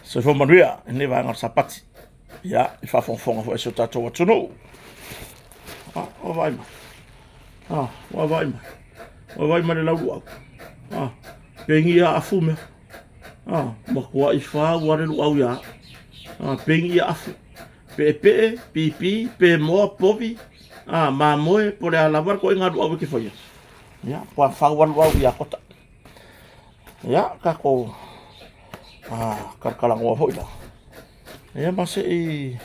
Se fo manuia, ne va ngar sapati. Ya, I fa fonfonga fo eso tato wa tunu. O vai ma. O vai ma. O vai ma le lau au. Pengi a afu me. Ma kua I fa wa le au ya. Pengi a afu. Pe, pipi, pe mo povi. Ma moe po le alavar ko inga au ki foi. Ya, pa fa wa au ya kota. Ya, ka ko karkalang wa foi la. Ya masih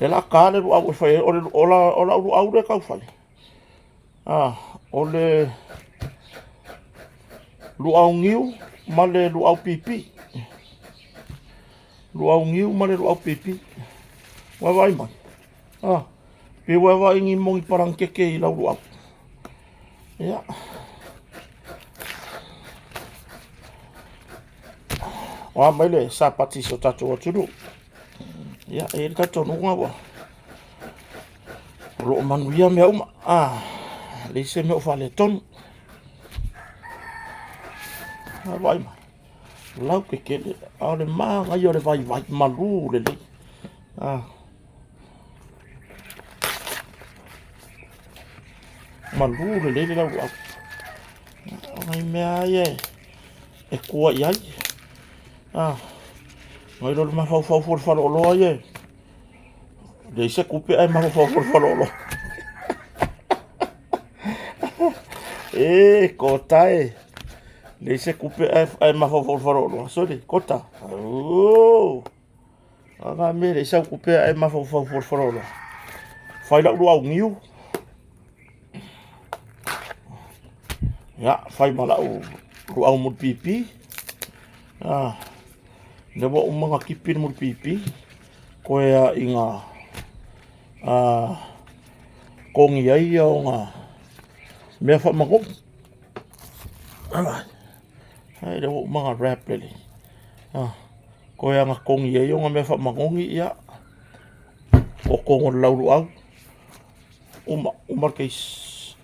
ela kale lu au fai ola lu au de kau fai. Ole lu au ngiu male lu au pipi. Lu au ngiu male lu au pipi. Wa vai mai. Pe wa vai ngi mongi parang keke I lau lu au. Ya. Wa mai le sapati so tatu tunu. Ya, ka tonu nga. Lo manuia me uma. Le se me fale tonu. Vai ma. Lau ke kele. Le ma nga yo le vai malu le le. Malu le le lau. Ngai mea ye. E kua iai. Ngai lo ma fau falo lo ye. Le se kupe ai ma fau falo lo. Kota e. Le se kupe ai ma fau falo lo. Sorry, kota. Aga me le se kupe ai ma fau falo lo. Fai la lu au ngiu. Ya, fai ma lu au mut pipi. Lewa umanga kipin mut pipi. Koea inga kongi ai o nga mea wha magom. Hai lewa umanga rap lele. Koea nga kongi ai o nga mea wha magongi ia. O kongo lauru au. Umar keis.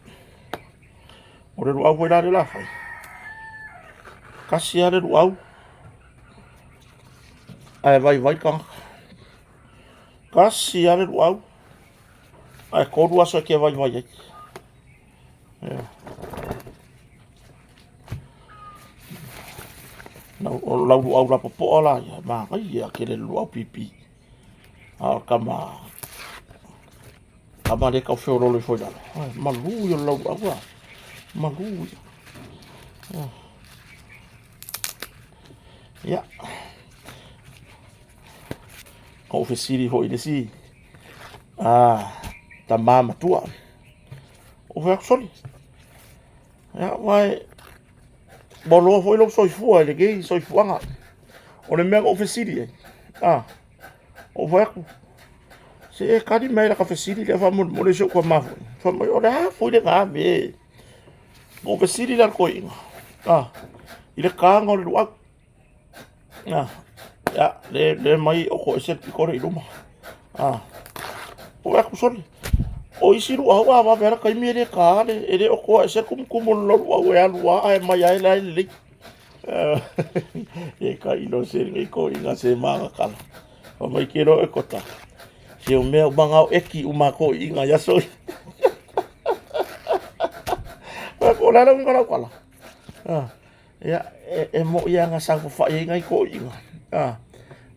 O re lu au koe rare la fai. Kasi are lu au. Ai vai kanga. Kasi are lu au. Ai koru aso ke vai ai. Lau lu au la popo ala ya. Ma kai ya kele lu au pipi. Kama le kau whioro le foi dala. Malu yo lau au la. Malu yo. Ya. Kau fesiri hoi le si. Ta mama tua. O vai soli. Ya vai. Bolo foi lo soifua le gei soifuanga. O le mea o fesiri. O vai. Se kadi mai la ka fesiri le fa mo le so ko ma. Fa mo o la foi le ga me. O fesiri la ko inga. Ile ka ngol lu. Ya, le mai o ko se ko re luma. O vai ku soli. O isiru au wa vera kai mi le ka le o ko se kum lo wa ya lu ai mai ai la le. E ka ilo se ngai ko inga se ma ka. O mai kero e kota. Se o mea banga o eki uma ko inga ya so. Ko la la ngara kala. Ya mo ia nga sa fa ngai ko inga.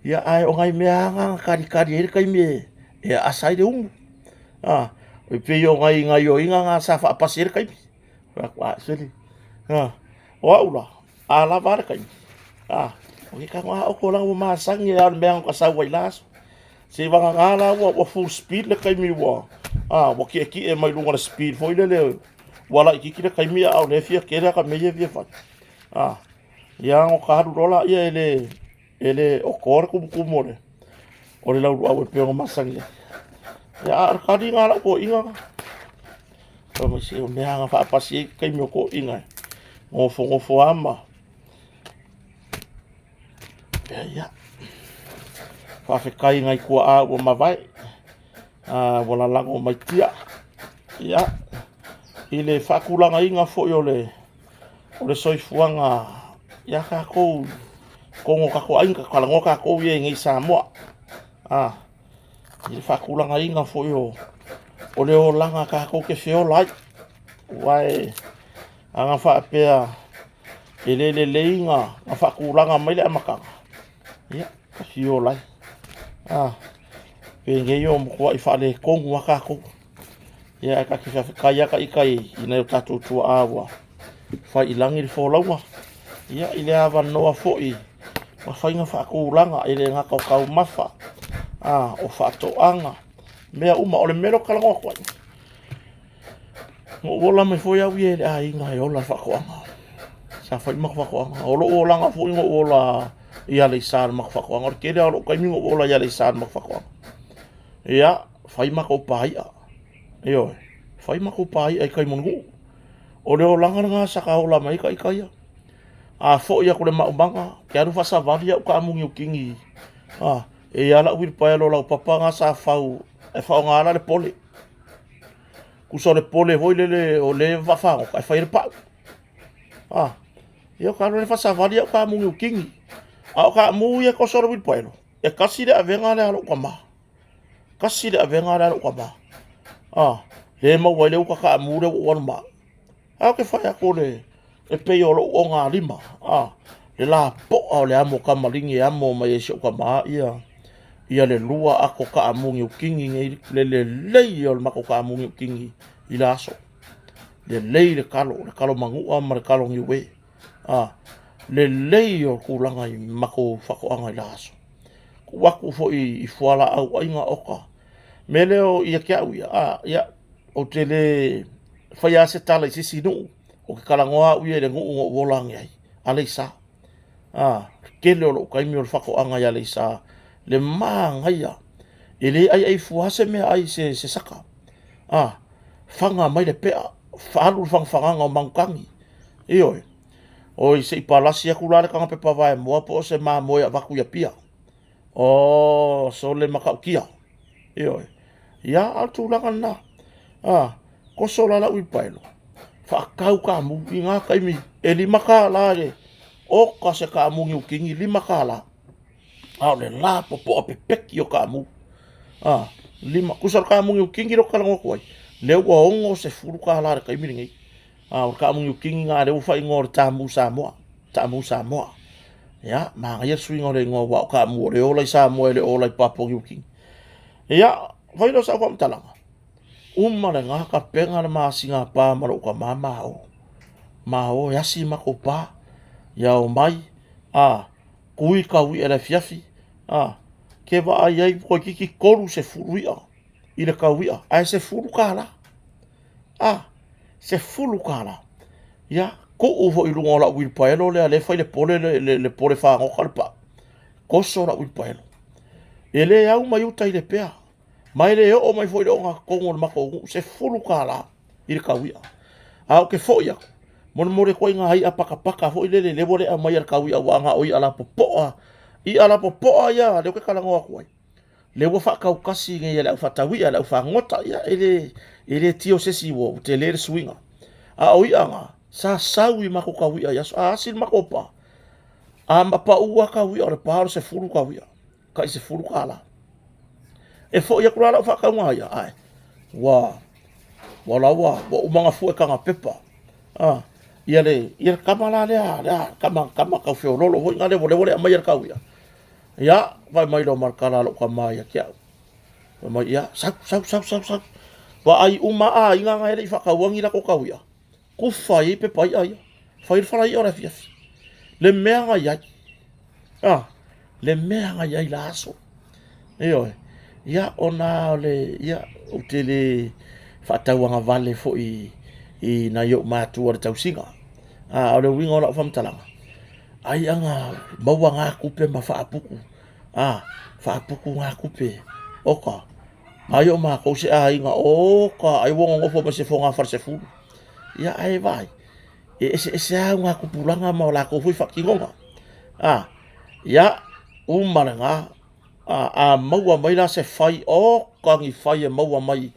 Ya ai o ngai mea nga kari e kai me. E asai de o pe yo ngai o inga nga sa fa pasir kai. Wa seli. O ula ala var kai. O ka nga o ko la o ma sang ya mea ka sa wai las. Se wanga ngala wa full speed le kai mi wa. Wa ki e mai lunga speed foi le. Wala ki le kai mi au le fia ke ka me ye fa. Ya o ka ru rola ia ele o kor kumore. O le lau au pe o masangi. Ya ar kadi ngala ko inga. O mo se o mea nga fa pasi kai mi ko inga. Ngofo ama. Ya. Fa fe kai ngai ko a o mavai. Wala lango mai tia. Ya. Ile fa kulanga inga fo yo le soifuanga ya ka ko kongo kako ainga kalango kako ye ngi Samoa. I whakulanga inga fo yo. O leo langa kako ke feo lai. Wai anga whaapea e le inga a whakulanga mai le amakanga. Ia, ka feo lai. Pe nge yo mkua I whaale kongu wakako. Ia ka ki whawhikaya ka ikai ina yo tatou tua awa. Whai ilangi li wholaua. Ia I le awa noa fo'i. Wa whainga whaakulanga I le ngaka o kau mafa. O whaatoanga. Mea uma o le mero kalangoa kwai. Ngo wola me foi au ye a inga e ola whakoanga. Sa whai maka whakoanga. Olo o langa fo ingo ola ia le sār maka whakoanga. Ora kere alo kai mingo ola ia le sār maka whakoanga. Ia, whai maka o pāia. Eo, whai maka o pāia I kai mongu. O leo langa nga saka ola mai ka ikaia. Fo ia kore maumanga. Ke aru whasawari au ka amungi o kingi. E ala uir pai lo lau papa nga sa whau. E whao ngā ala le pole. Kuso le pole hoi le o le whawhango. Kai whai le pau. Ia ka aru le whasawari au ka amungi o kingi. Au ka amungi e koso le uir pai lo. E kasi le avenga le alo kama. Kasi le avenga le alo kama. Le mau wai le uka ka amungi le uanu maa. Au ke whai ako le. E pei o lo o ngā lima. Le la po au le amo kamaringi amo mai e sio kama ia. Ia le lua ako ka amungi o kingi ngai le lei o le mako ka amungi o kingi I la aso. Le lei le kalo mangua ma le kalo ngiwe. Le lei o kulanga I mako whakoanga I la aso. Waku fo I fuala au ainga oka. Me leo ia kia au ia o te le whaia se tala I sisi nuu. O ke kalangoa uia le ngu o wolangi ai. Aleisa. Kele o lo kaimi o le whakoanga I aleisa. Le maangaia. E le ai fuase mea ai se saka. Whanga mai le pea. Whaalu whangwhanganga o mangkangi. Ioi. Oi se ipalasi aku lale kanga pepa vai mua po se maa moia waku ia pia. So le makaukia. Ioi. Ia altu langa na. Koso lala uipailo. Whakau ka mungi ngā kaimi. E lima ka la le. Oka se ka mungi o kingi lima ka la. Le la popo a pepeki o ka mu. Lima kusar ka mungi o kingi ro kalango kuai. Leo ua ongo se furu ka la re kaimi ngai. O ka mungi o kingi ngā reu whai ngor tamu Samoa. Tamu Samoa. Ia, maa ngai sui ngore ngor wa o ka mu o le olai Samoa le olai papongi o kingi. Ia, whai lo sa wham talanga. Le ngā ka penga le maa singa pā maro ka maa o. Maa o yasi mako pā. Ia o mai. Kui ka ui e le fiafi. Ke wa ai ai koe kiki koru se furu ia. I le ka uia. Ai se furu ka la. Se furu ka la. Ia, ko uvo I lunga la ui paelo le ale fai le pole le pole whaango kalpa. Koso la ui paelo. E le au mai uta I le pea. Mai le o mai foi le o ngā kongo le mako se furu ka la. I le ka uia. Ke fo ia. More koe ngā hai a paka fo I le lewo le a mai al ka uia wa ngā oi ala popoa. I ala popoa ia, leo ke kalangoa kuai. Leo whakau kasi ngai ala uwhatawia, ala uwhangota ia, ele tio sesi wo, te lere swinga. Oi anga, sa sawi mako kawia ia, asil mako pa. Mapa ua kawia, ore paharo se furu kawia. Kai se furu kala. E fo ia kurala whakau ngā ia, ai. Wa umanga fue kanga pepa. Ia kamala lea, kama kau feo lolo, hoi ngā lewo a mai ar kawia. Ia, vai mai lo markala lo ka mai kia. Vai ia, sau. Wa ai uma inga ngai le whakauangi la ko kawia. Ku whai pe pai ai. Whai whalai ora fiafi. Le mea ngai ai. Le mea ngai ai la aso. Ia ona ia o te le whatauanga vale fo I na yo mātua le tausinga. O le winga o la whamtalanga. Ai anga maua ngā kupe ma whaapuku. Whaapuku ngā kupe. Oka. Ai o mā kause inga. Oka. Ai wonga ngofo ma se whonga whar se furu. Ia ai vai. Se au ngā kupulanga ma o la kofui whakingonga. Ia umare ngā. Maua mai la se whai. Oka ngi whai e maua mai.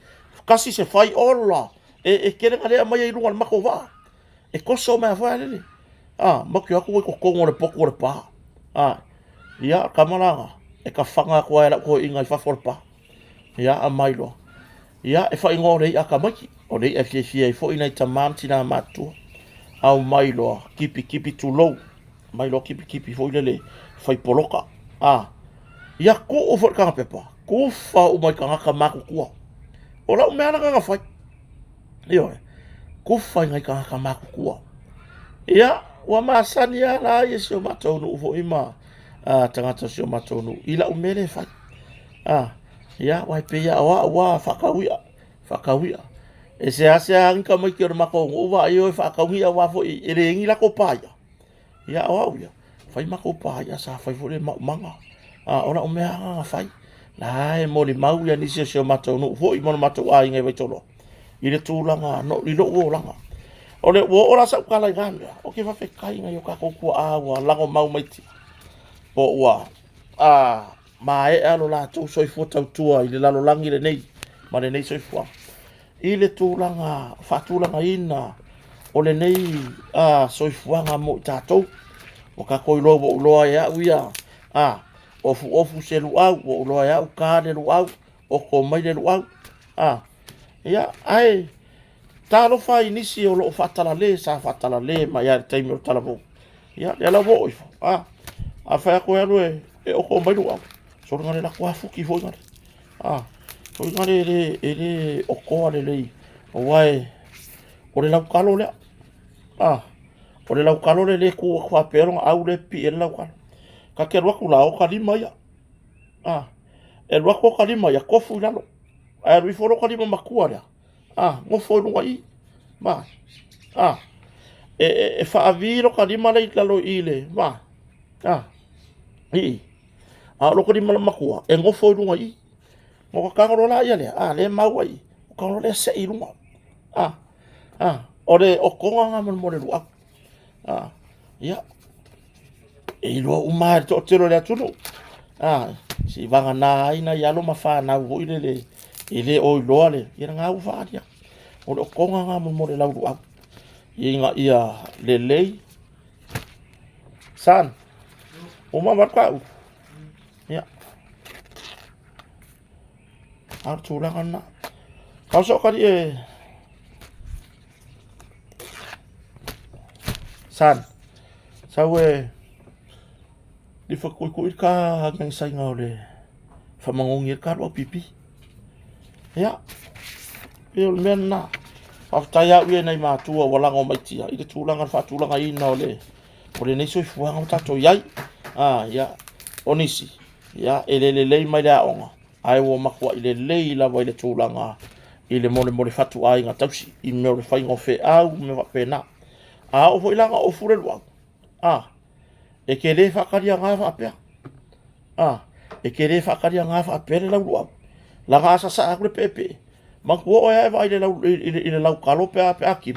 Kasi se whai ola. Kere ngā lea mai e runga mako wā. Koso mea whai lele. Maki aku ko kongo le poko le pā. ia kamalanga e ka whanga kua e la ko inga i whaforpa ia a mailo ia e wha ingo rei a ka maki o rei e fie i fo ina i ta mamtina matua au mailo kipi tu low mailo kipi fo ile fai poloka ia ko o fo ka pepa ko fa o mai ka maku kua o la o mea nga fai io ko fa ngai ka maku kua ia wa masani ala ye sio matonu fo ima tangata sio matonu ila o mele fai ia wai pe ia wa fakawia e se ang ka mai ki o mako uwa io fakawia wa fo e rengi la ko paia ia ia fai mako paia sa fai fo le manga ora o mea nga fai la e mo le mau ya ni sio matonu fo i mo matou ai ngai vai tolo ile tūlanga no i lo o langa o le wo ora sa kala gana o ke fa fe kai ngai o ka ko wa lango mau mai ti o wa mai alo la tu soi fo tau tua i le lalo langi le nei ma le nei soi fo i le tūlanga fa tūlanga ina o le nei soi fuanga mo tatou o ka ko lo ya uia ofu se lu au o lo ya u ka le lu au o ko mai le lu au ia ai talo fa inisi o lo fatala le ma ya taimi o tala vo ia le la vo a fa ko ya e o ko mai lu au so ngale la kwa fuki vo ngale so ngale ele o ko le o wai o le la kalo le o le la kalo le ku kwa pero au le pi e la kalo ka ke ro ku la o ka di mai e ro ko ka di mai ko fu la ai ri foro ka di makua le ngo fo no ai ma e fa aviro ka di mala i lalo ile ma lo ko di mala makua e ngo fo no ai ngo ka ro la ia le le mau ai ka ro le se i lunga o le o ko nga mo le lu ia e lo o ma to te ro le tunu si vanga na ina ya lo ma fa na wo ile o loale ira nga u fa dia o lo ko nga mo le lau au inga ia le lei san o ma marka ya artu la kana ka so ka di san sawe di fa ko ka ngang sai ngole fa mangongir ka lo pipi ya il menna aftaya wi nei matua wala ngo maitia i te tūlanga fa tūlanga ina ole nei soi fuanga tato yai ya onisi ya ele mai la onga ai wo makwa ile la wa ile tūlanga ile mole fatu ai nga tausi i me le fai ngo fe au me va pena o foi langa o fure lo e ke le fa karia nga fa pe e ke le fa karia nga fa pe la lo la gasa sa akule pepe manku o ya vai le lau kalo pe aki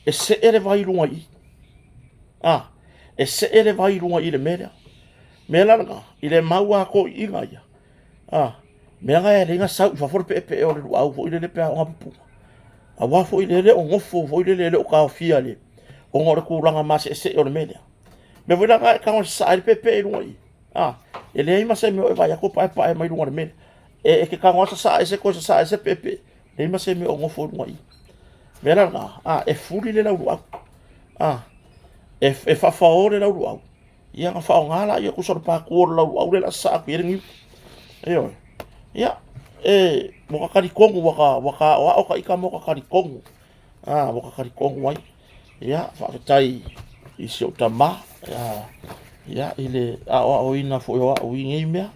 e se ere vai lunga i e se ere vai lunga i le mera nga i le maua ko inga ia mea nga e ringa sau fa for pepe o le au fo ile le pe nga pu wa fo ile le o ngofo fo ile le o ka fia le o ngore ku langa mas se o le mera me vola ka nga sa ile pepe lunga i ele ima se me vai ko pa mai lunga le mera e ke ka ngosa sa ese pepe le ma se me o ngofo ngai mera nga e fuli le lau e fa ore lau au ia nga fa ngala ia ku so pa ko lau le la sa ku iringi ia mo ka kari kongu waka o ka ika mo ka kari kongu mo ka kari kongu wai ia fa tai i se o tama ia ile o ina fo o ingi mea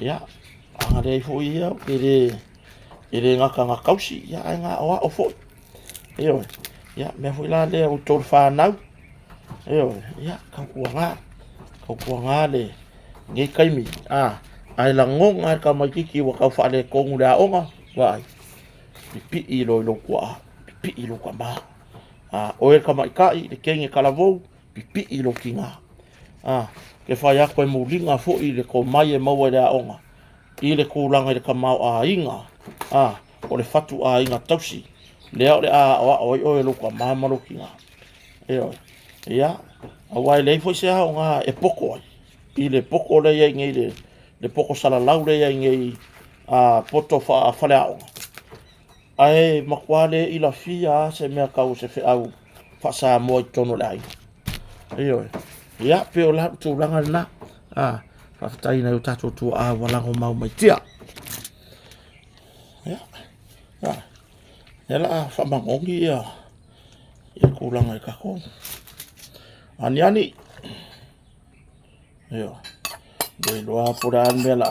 ia angare fo ia ele nga ka kausi ia nga o fo ia me fo la le o tor fa nau ia ka kuanga le ngai kaimi ai la ngonga ka makiki wa ka fa le kongu la onga vai pipi i lo kwa ma o e ka mai kai le kenge kala vo pipi i lo kinga ke fa ya ko mo linga fo i le ko mai e mau le onga i le kulanga i le kamau inga o le fatu inga tausi le o le o e lo kwa ma malo kinga ia Awai lei foi se ha nga e poko ai. I le poko le ia ngai le poko sala lau le ia ngai a poto fa fale au. Ai makwale i la fia se mea kau se fe au fa sa mo i tono lai. Iyo. Ya pe o la tu langa na. Fa tai na utato tu a walango mau mai tia. Ya. Ya. Ya la fa mangongi ya. Ya kulanga i kako. Ani. Iyo. Dei loa puran me la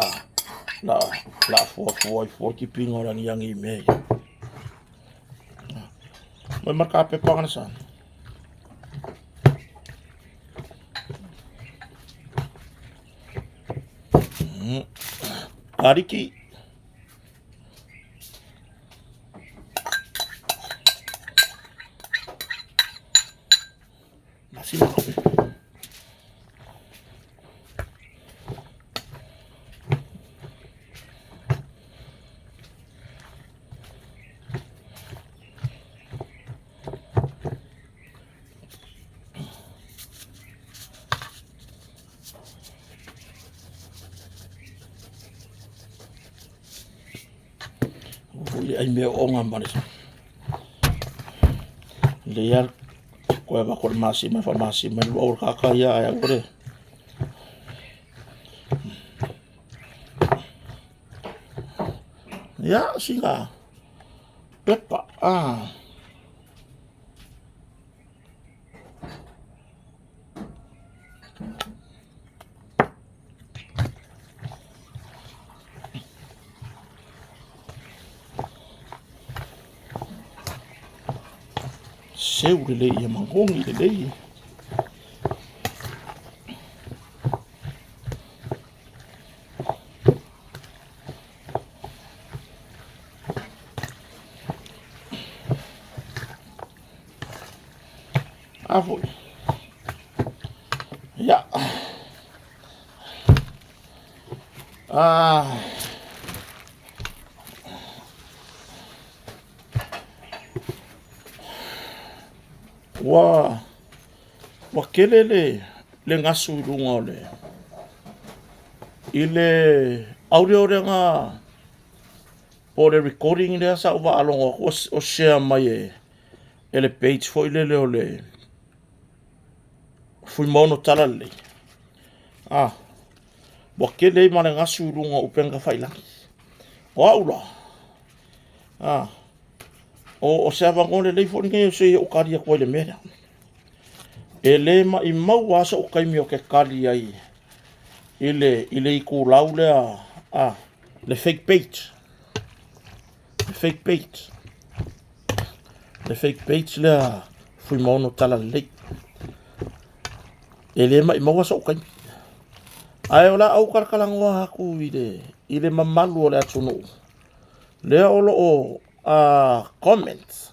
fo ki pingo ran yang i me. Mai makape pangana san. Ariki. Masih makape. Ai me onga manis. Liar ko ba ko masih luar kakak ya ya ore. Ya singa. Pepa seu le ia mangongi le. Avo. Ya. Wa kelele le ngasu lunga le. Ile audio renga o le recording le sa wa alongo o share mai ele page foi le le. Fui mono tala le. Wa kelele ma le ngasu lunga upenga faila. Wa ula. O se avangone le fo nge se o karia ko le mera. Ele ma I mau asa o kai mio ke kali ai. Ile I ku lau le fake page. Le fake page. Le fake page le fui mono tala le. Ele ma I mau asa o kai. Ai ola au karkalangoa haku ile mamalu o le atunu. Le olo o comments.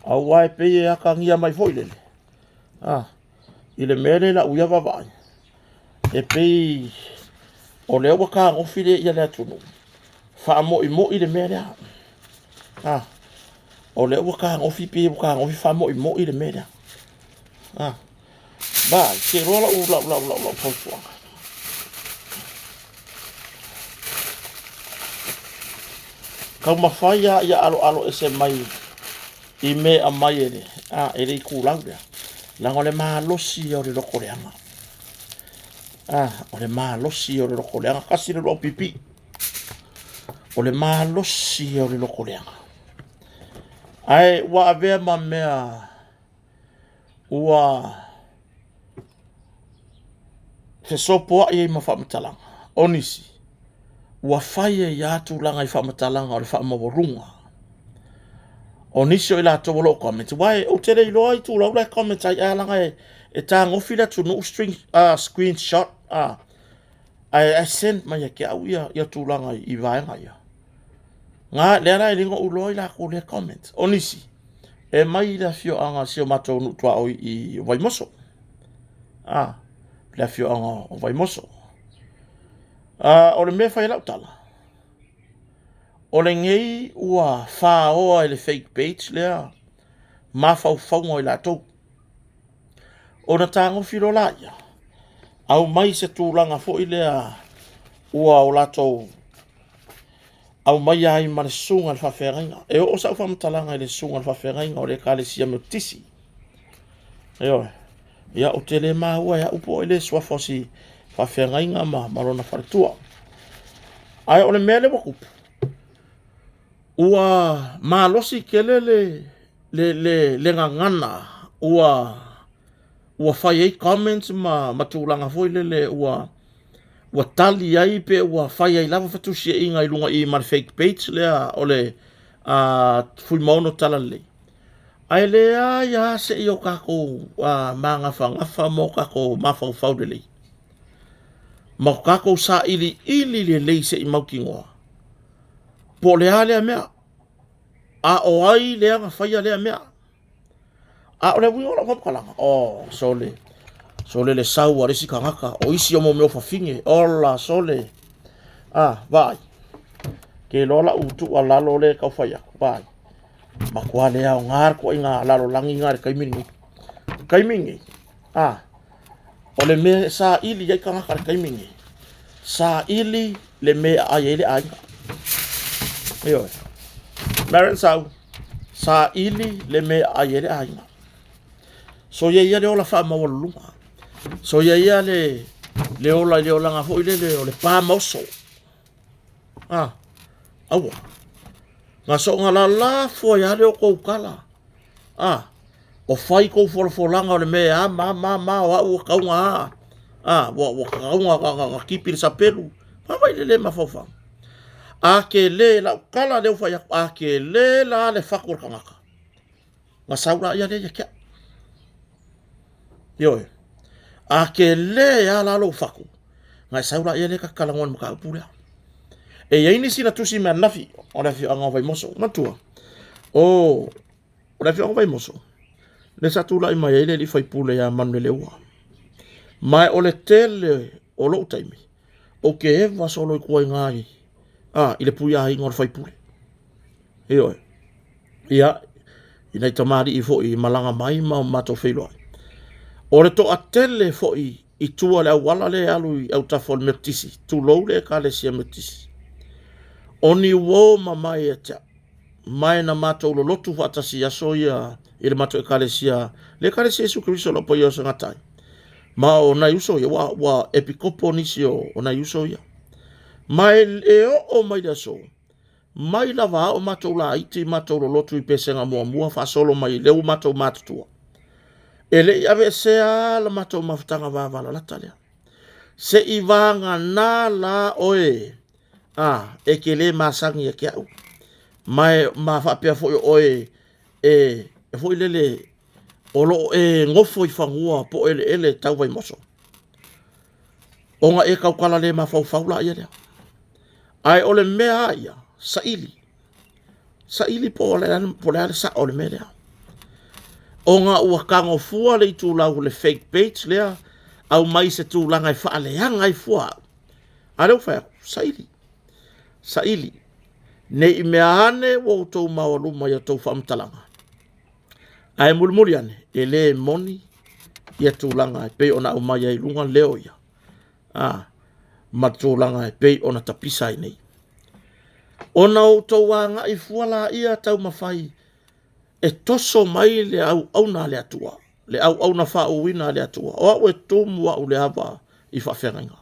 Au wai pe e aka ngia mai foilele. Ile mele la uia vavai. E pe o leo waka ngofile ia le atunu. Fa mo I le mele. O leo waka ngofi pe waka ngofi fa mo I le mele. Ba, ke rola ula fofua. Kau mawhai ia alo ese mai I me a mai ere. Ere I kulau rea. Lango le maa losi o le loko leanga. O le maa losi o le loko leanga. Kasi le lo pipi. O le maa losi o le loko leanga. Ai, wa avea ma mea ua se sopo a iei ma whamatalanga. Onisi. Ua whai e atu langa I whamatalanga o le whamawarunga. O nisi o I la tawalo comment. Wai, o tere I loa I tu lau la comment ai alanga e ta ngofila tu no screenshot. I sent mai ke au ia tu langa I vaenga ia. Nga lera I lingo uloi la ko le comment. O nisi. E mai la fio anga si o matou nutua o I Waimoso. La fio anga o Waimoso. O le mea whai lau tala. O le ngei ua wha oa I le fake page lea. Ma fau i la tau. ona tango filo la ia au mai se tūlanga fo i lea ua o latou au mai ai ma le sunga le whawheranga e o sa whamatalanga i le sunga le whawheranga o le kale sia me tisi eo ia o tele mahua ia upo i le swafosi whawheranga ma marona wharetua ai o le mele wakupu ua malosi kele le ngangana ua whai ei comments ma tūlanga foi le ua tali ai pe ua whai ei lava whatusia inga i lunga i mar fake page lea o le fui maono tala le ai lea ia se i o kako mangafa mo kako mawhau le lei ma kako sa ili le lei se i maukingoa po lea lea mea a o ai lea nga whaia lea mea a o le wui ola whapkalanga sole le sau a resi kangaka o isi o mo meo whawhinge ola sole vai ke lola utu a lalo le kau whaia vai ma kua lea o ngar ko inga lalo langi ngar kaimingi o le me sa ili yai kangaka kaimingi sa ili le me ai ele ainga eo Maran sa ili le me ai ele ainga so ye le ola fa ma walunga so ye le ola nga fo ile le ole pa moso awa nga so nga la fo ya le ko kala o fai ko fo langa le me ma o ka nga wo ka nga kipir sa pelu pa vai le ma fofa ke le la kala le fa ya ke le la le fakor kangaka nga saura ya le ya yo ke le ya la lo faku nga saura ya le ka kalangon ka pula e ya ini sina tusi me nafi ona fi anga vai moso matua ona fi anga vai moso le satula i mai le li fai pule ya manele wa mai ole tele o lo taimi o ke eva solo ko ngai ile puya hi ngor fai pule yo ya ina tamari i fo i malanga mai ma mato felo ore to atele fo i tua le wala le alu au tafol metisi tu lo le kale sia metisi oni wo mama eta mai na mato lo lotu fatasi ya soya ile mato kale sia Yesu Kristo lo po yo sangatai ma ona yuso ya wa epikopo nisio ona yuso ya mai o mai da so mai lava o mato la iti mato lo lotu i pesenga mua fa solo mai leu mato matu ele ave sea la mato mafutanga vavala la talia se ivanga na la oe ekele masangi ya kiau mai ma fa pia fo oe fo lele olo ngofo i fangua po ele tau vai moso onga kau kala le ma fau la ia ai ole mea ia saili po le sa ole mea onga ua kango fua le tu la le fake page lea au mai se tu la ngai fa le ngai fua alo fa saili ne i mea ane wo tau mawalu mai tau whamtalanga ai mulmuri ane ele moni ia tu langa pe ona au mai ai lunga leo ia ma tu langa pe ona tapisa nei ona o tau wanga i fua la ia tau mawhai toso mai le au na le atua le au na fa o wina le atua o e tumu wa le ava i fa fenga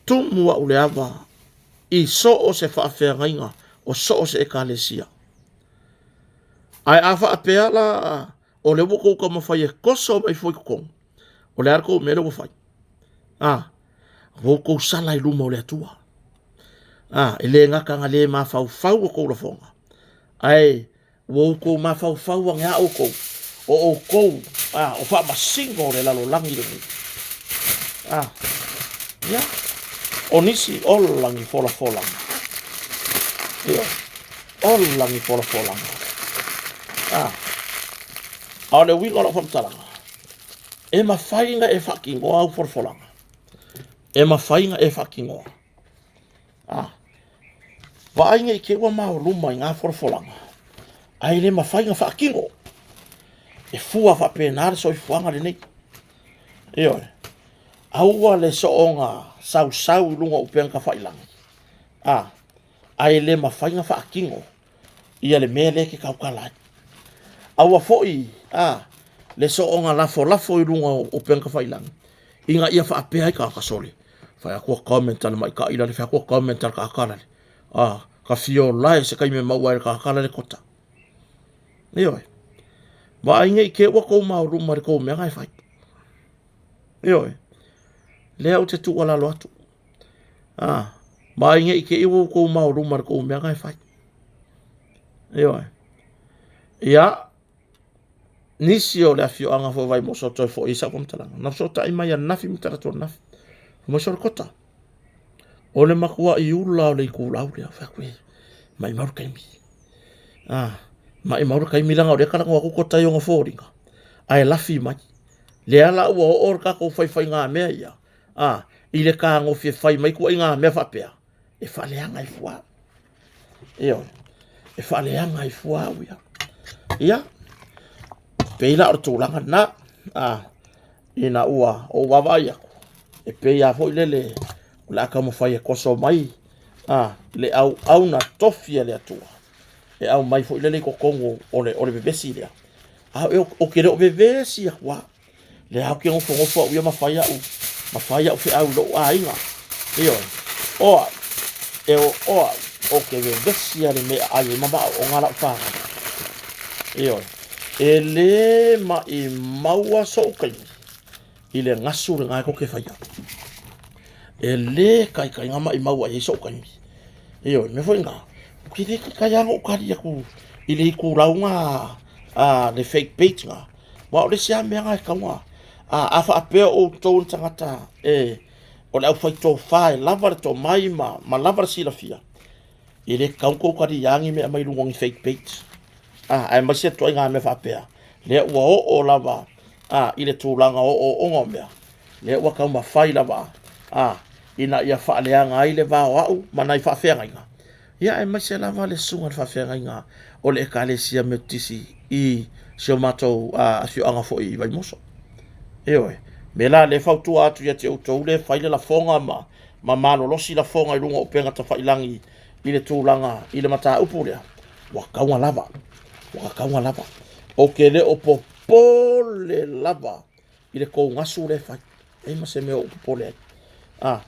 tumu wa le ava i so o se fa fenga o so o se ekalesia ai afa apea la o le woko ka mawhai koso mai foi ko o le arko me lo fai woko sala i luma o le atua ele ngaka ngale ma fau ko lo fonga ai wo ko ma fau nga o ko o fa ma singo le lalo langi le ya onisi ol langi fola ya ol langi fola ale wi ngora fam tala e ma fainga e fucking go au fola e ma fainga e fucking go va inga ke wa ma luma nga fola ai le ma fainga fa kingo e fua fa penar so fuanga le nei Io. Aua le soonga sau lunga upeang ka whailangi. Ai le mawhainga whaakingo. Ia le mele ke kaukalai. Aua foi, le soonga lafo I lunga upeang ka whailangi. Inga ia whaapea I ka kasole. Whai akua komentana mai ka ila le whai akua komentana ka akala le. Ka fio lai se kai me maua ka akala le kota. Io. Ba inga I ke wako mauruma le kou mea ngai whai. Io. Lea o te tu wala lo atu. Ba inga I ke iwo kou mauruma le kou mea ngai whai. Io. Ia. Nisi o le afio anga fo vai mo so toi fo isa kom talanga. Na so tai mai nafi mutara to nafi. Mo so kota. O le makua I ula o le kula o le fa kwe. Mai maru kai mi. Mai maru kai mi langa o le kala ko kota yo ngofo ringa. Ai lafi mai. Le ala o or ka ko fai nga mea ia. I le ka ngofi fai mai ko nga mea fa pea. E fa le anga I fua. Io. E fa le anga I fua ia. Ia. Peila o tūlanga na, ina ua o wawai aku. E peia fo ilele, o le aka mawhai e koso mai, le au na tofia le atua. E au mai fo ilele ko kongo o le bebesi lea. O kere o bebesi a kua. Le au ke ngofo au ia mawhai au fe au lo a inga. Io, oa, o ke bebesi a le mea ai mama o ngala upara. Io, e le ma I maua so kai I le ngasu le ngai ko ke whaia. E le kai ngama I maua I so kai. Io, me foi nga. Ki te kai anga o kari aku I le iku raunga le fake page nga. Wa o le sia mea ngai kaunga. A wha apea o tōn tangata o le au whai tō whae lava le tō mai ma lava le sila fia. I le kaunko kari yangi mea mai lungongi fake page. Ai masia toi ngā me whapea. Lea ua o lava. I le tūlanga o ongo mea. Lea ua kau mawhai lava. Ina ia whaaleanga ai le vāo au. Mana I whawhenga inga. Ia ai masia lava le sunga le whawhenga inga. O le ekalesia me tisi I sio matou a fio anga fo I vai moso. Eoe. Me la le whautua atu ia te utou le whaile la fonga ma malolosi la fonga I runga o penga ta whailangi I le tūlanga I le mata upu lea. Wa kaunga lava. Wakaunga lava. O ke le o popole lava. I le kou ngasu le whai. E ma se mea o popole ai.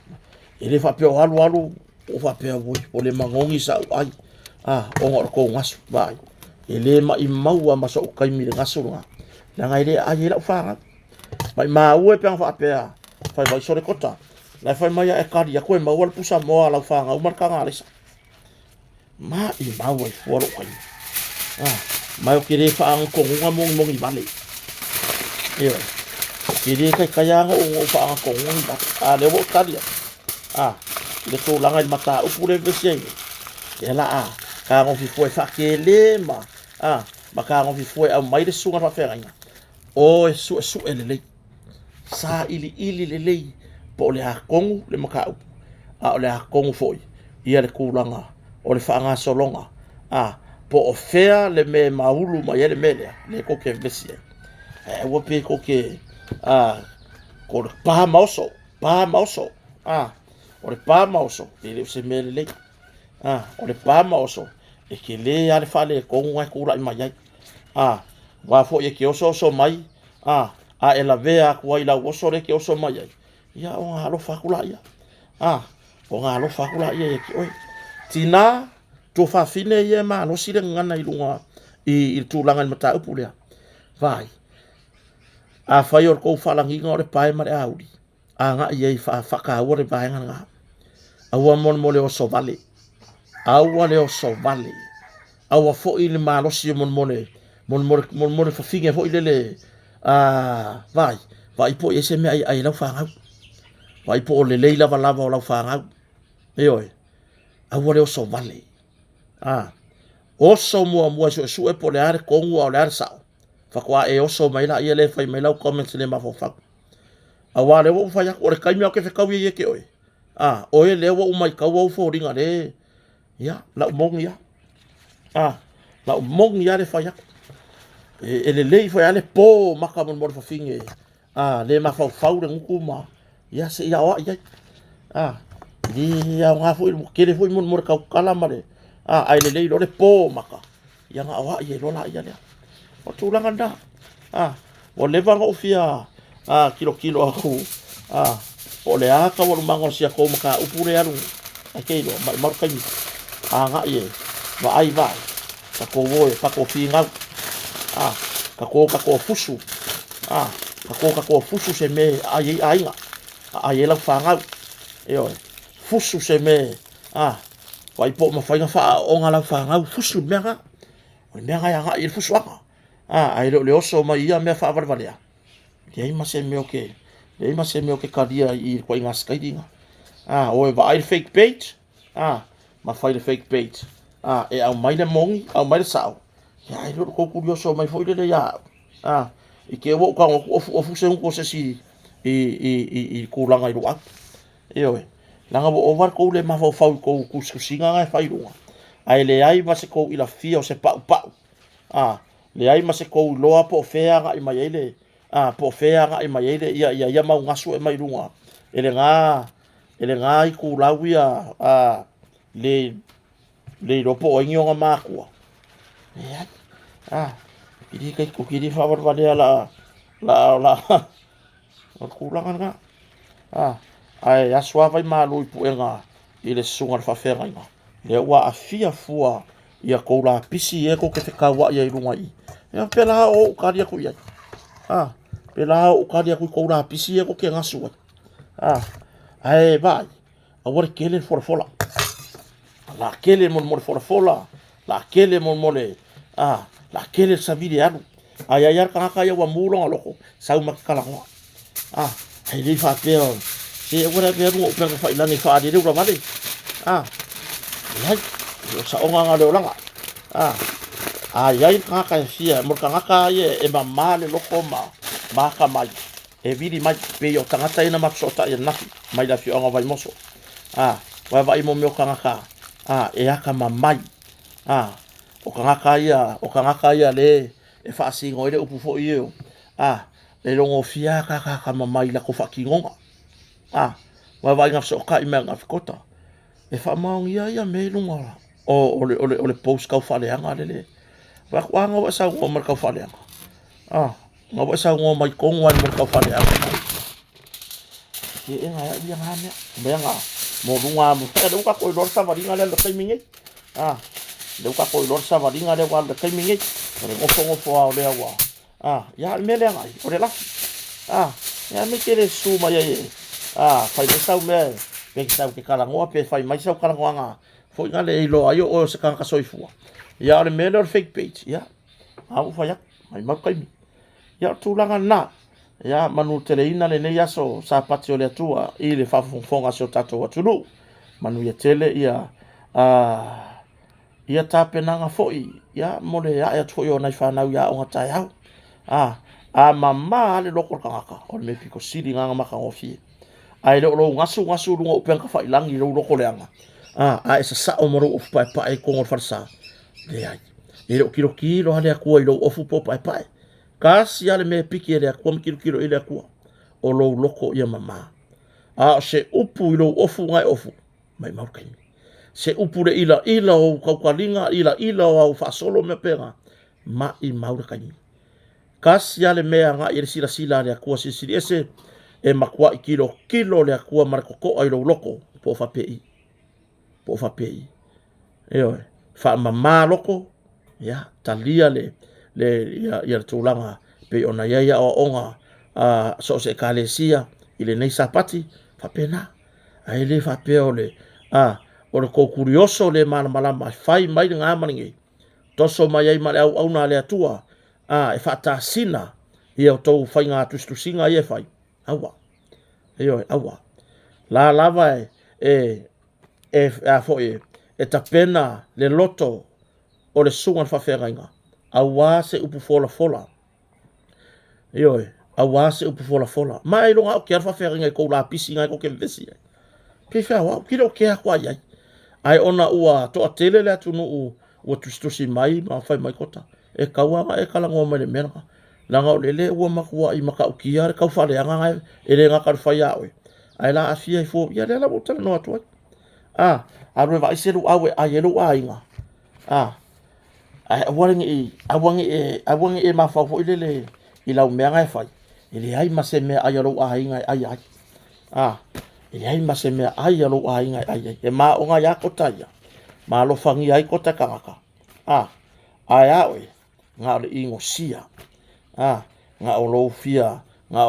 I le whapeo alu. O whapeo voi. O le mangongi sa ai. O ngor kou ngasu. Vai. I le ma I maua masa o kaimi le ngasu nga. Na ngai le ai e lau whanga. Mai maa ue peang whapea. Whai vai sore kota. Lai whai mai e kari. A koe maua le pusa moa lau whanga. Umarka ngā lesa. Ma I maua I fuaro kaimi. Mai o kere whaanga kongunga mongi vale. Ewa. Kere kai anga o whaanga kongunga vale. Le wo taria. Le tō langa I mata upure vese. E la ka ngofi fue whakele ma. Ma ka ngofi fue au mai le sunga whawhenga inga. O e su e lelei. Sa ili lelei. Po le hakongu le maka upu. O le hakongu foi. Ia le kūlanga. O le whaanga solonga. Po o fea le me maulu ma yele melea le koke vesi e wope koke ko le paha mauso o le paha mauso le se mele le o le paha mauso e ke le ale fale ko ngai kula I mai wa fo ye ke oso mai e la vea ko ila oso le ke oso mai ya o ngalo fakula ya o ngalo fakula ye ke oi tina to fa fine ye ma no sire ngana I lunga I tūlanga I mata upu lea. Vai. A whai or kou whalangi ngā ore pae mare auri. A ngā I ei whakaua re vaenga ngā. Aua mon le o so vale. Aua le o so vale. Aua fo I le malosi mon mone whawhinge fo I le vai. Vai po I se mea ai lau whangau. Vai po o le leila lava o lau whangau. Eoe. Aua le o so vale. Oso mua su e po le are kongu o le are sao. Whakua e oso mai la ia le whai mai lau comments le mafo whaku. A wā le wo whai ako o le kaimi au ke whekau ia ke oe. Oe le wo umai kau au fō ringa le. Ia, lau mongi ia. Lau mongi ia le whai ako. E le lei whai ale pō maka mon mora whawhinge. le mafau le ngukuma ia se ia wa ia dia ngafu il kele fu mun mur kau kala mare ai le lo le po maka ia nga wa ia lo la ia le o tulanga nda o le vanga ofia kilo aku o le aka o mango sia ko maka upure alu akei lo mar kai nga ia va ai vai ka ko wo ka ko finga ka ko fusu ka ko fusu se me ai nga ai la fanga yo fusu se me vai po ma fainga fa o nga la fanga fusu mega o mega ya nga il fusu ai le oso ma ia me fa valea ye ma se me okay ye ma se me okay kadia I ko inga skaidinga o va ai fake page ma fai le fake page e au mai le mongi au mai le sao ya ai lo ko curioso mai foi le ya I ke wo ka o fusu ko se si I kulanga I lo yo langa bo over ko le ma fa ko kuskusinga ngai fai runga ai le ai ma se ko ila fia o se pa le ai ma se ko loa po fea nga I mai ele po fea nga I mai ele ia mau ngasu e mai runga ele nga I ku lawia le ropo o inga makua idi kai ko kiri fa valea la o kulanga nga ai aswa vai malu I puenga I le sunga fa fera nga le wa afia fua ia ko la pisi e ko ke te kawa ia I runga I ia pela o karia ku ia pela o karia ku ko la pisi e ko ke ngasu ai vai a wore kele fola la kele mon fola la kele mon mole la kele sa vide anu ai ai ka ia wa mulo ngalo sau makala ngo ai le fa peo se ora ke ru pe ka faila ni fa de ru male ai sa onga nga le langa ai ka sia mo ka ye e mama le loko ma ka mai e vidi mai pe yo tangata ina maksota ya nafi mai da fi onga vai moso wa vai mo me ka e aka mamai o ka ia le e fa singo ile upu fo io le longo fia ka mamai la ko fa kingonga wa vai nga so ka I me nga fikota e fa maung ia me lunga o le post ka fa le anga le wa kwa nga wa sa ngo mar ka fa le anga nga wa sa ngo mai kong wan mar ka fa le anga e nga ia nga me nga mo lunga mo ka do ka ko lor sa varinga le kai mingi do ka ko lor sa varinga le wa le kai mingi re ngo fo le wa ya me le nga o le la ya me kere su ma ye fai le sau me pe sau ke kala ngoa pe fai mai sau kala ngoa foi nga le lo ayo o se ka soifua ya le me le fake page ya au fa ya mai ma kai ya tulanga na ya manu teleina le ya so sa patio le tua I le fa fonga so tato wa tulu manu ya tele ia ia tapenanga foi ya mole ya foi ona fa na ya o tai au mama le loko kanga o me piko sili nga maka ofi ai lo ngasu lunga upen ka fai langi lo loko leanga esa sa o moro of pai ko ngor farsa le ai e lo kilo hale aku I lo ofu po pai kasi ale me piki ele aku kilo ele aku o lo loko ia mama se upu I lo ofu ngai ofu mai mau kai se upu le ila o kaukalinga ila o fa solo me pera ma I mau kai kasi ale mea nga I sila le aku sili ese e makua I kilo le aku markoko ai lo loko po fa pei eo fa mama loko ya talia le ia tulanga pe ona ia o onga so se kalesia ile nei sapati fa pena ai le fa peole o le ko curioso le malama fai mai nga maningi toso mai ai male au na le atua e fa ta sina ia o tou fai nga tustusinga ia fai awa la lava e tapena le loto o le sunga fa feringa awa se upu fola awa se upu fola mai longa o ke fa feringa ko la pisinga ko ke vesi pe fa wa kilo ke akwa ai ona ua to atele le atu no o tustusi mai ma fai mai kota e kawa e kala ngoma le mena langa o lele ua makua i maka ukia kau whare anga ngai e le ngaka whai awe ai la afia i fo ia le la botana no atu aru va iselu awe ayelu ainga ai awangi e mafau ile i lau mea ngai fai ile ai mase mea ayelu ainga ai ile ai mase mea ayelu ainga ai e ma onga ya kotaya ma lo fangi ai kota kangaka ai awe nga le ingo sia nga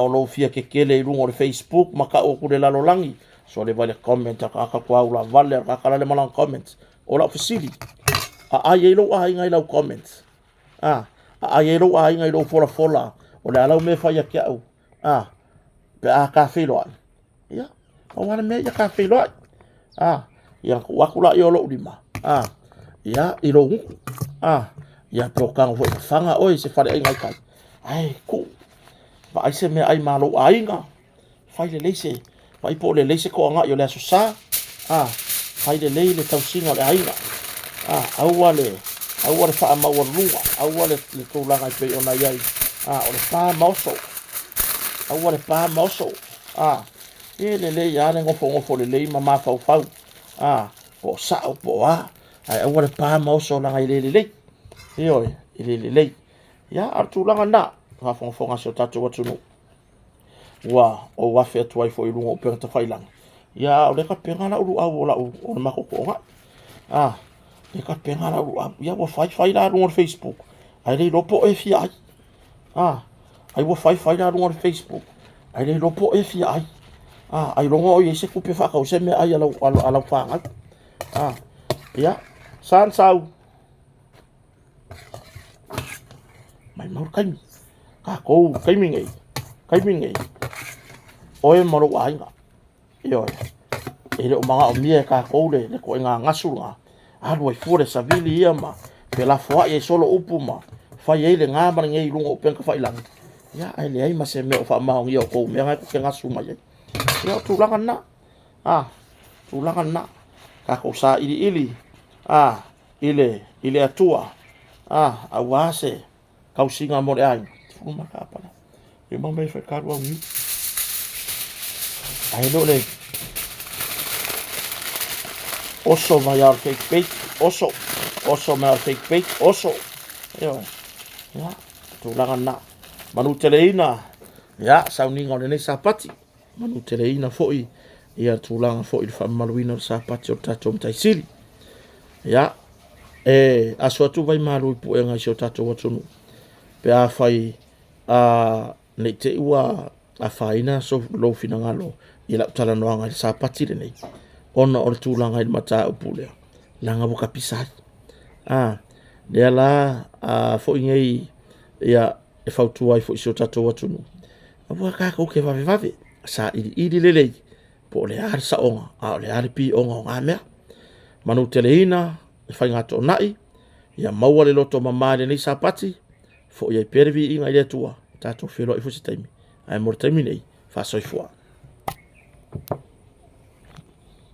o lo fia ke kele i lungo le Facebook maka o kule lalo langi so le vale comment ka kwa ula vale ka le malang comment o la fasili ai lo ai ngai lau comment ai lo ai ngai lo fola o le alau me fa ya kia au pe ka filo ya o wana me ya ka filo ya wakula yo lo lima ya i lo ya tokang fo fanga oi se fare ai ngai kai ai ku ba ai se me ai malo ai nga fai le leise vai po le leise ko nga yo le susa fai le le tau singa le ai nga au wale fa ma warunga au wale le to langa pe ona yai o le pa mauso au wale pa mauso e le ya le ngofo le mama fau po sa po ai au wale pa mauso langa le yo le ya artu langa na fa fonga so tatu watu no o wa fe tu ai fo i lungo pe ta failang ya o le ka penga na u au la o ma ko nga le ka penga na u ya wo fai la no Facebook ai le lopo e fi ai ai wo fai la no Facebook ai le lopo e fi ai ai longo o se ku pe fa ka o se me ai ala fa ya san sau mai mau kai ka ko kai mingai oe maro ai nga yo ele o manga o mie ka ko le ko nga ngasu nga alu ai fore sa vili ia ma pe la foa e solo upuma fa ye le nga ma ngai lungo pe ka fa ilang ya ai le ai ma se me o fa ma ngi o ko me nga ko ngasu ma ye ya tu langan na ka ko sa ili ile atua awase kau singa mo ai fuma ka pa e mama e fa ka wa mi ai lo le oso ma ya fake bait oso ma fake bait oso yo ya tu langan na manu teleina ya sauninga le nei sapati manu teleina foi ia tu langa foi fa maluina sapati o tato mtaisili ya aso tu vai malu pu enga so tato watunu pe a fai ne te ua a faina so lo fina ngalo ila tala no anga sa patire nei ona o tu langa il mata upule langa buka pisai de la fo ngei ia e fautu ai fo so tato watunu a ka ko ke vave sa ili lele po le ar sa onga le ar pi onga me manu teleina fai ngato nai ia maua le loto mamare nei sapati fo ia pervi inga ile tua tato felo i fusi taimi ai mortaimi nei fa soifua